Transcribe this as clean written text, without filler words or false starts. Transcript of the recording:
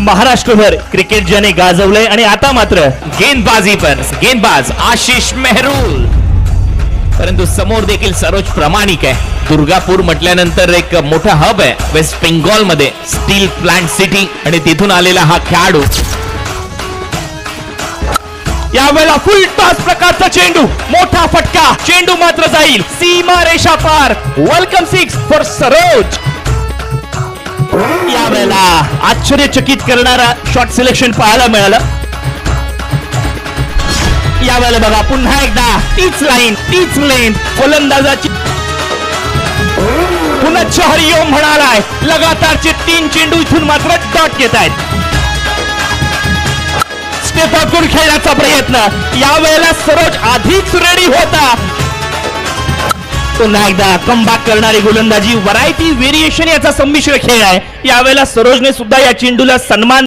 महाराष्ट्रभर क्रिकेट ज्याने गाजवलंय आणि आता मात्र गेंदबाजी पण गेंदबाज आशिष मेहरुल, परंतु समोर देखील सरोज प्रामाणिक आहे. दुर्गापूर म्हटल्यानंतर एक मोठा हब आहे वेस्ट बेंगॉल मध्ये, स्टील प्लांट सिटी, आणि तिथून आलेला हा खेळाडू. यावेळेला फुल टॉस प्रकारचा चेंडू, मोठा फटका, चेंडू मात्र जाईल सीमा रेषा पार. Welcome 6 for Saroj. यावेळेला आश्चर्यचकित करणारा शॉट सिलेक्शन पाहायला मिळालं. यावेळेला बघा पुन्हा एकदा तीच लाईन, तीच लेंथ, फलंदाजाची पुनश्च हरिओम म्हणालाय. लगातारचे 3 चेंडू इथून मात्र डॉट घेत आहेत. स्टेप आउट करून खेळण्याचा प्रयत्न. यावेळेला सरोज आधीच रेडी होता. पुन्हा एकदा कमबॅक करणारी गोलंदाजी, व्हरायटी व्हेरिएशन याचा संमिश्र खेळ आहे. यावेळेला सरोजने सुद्धा या चेंडूला सन्मान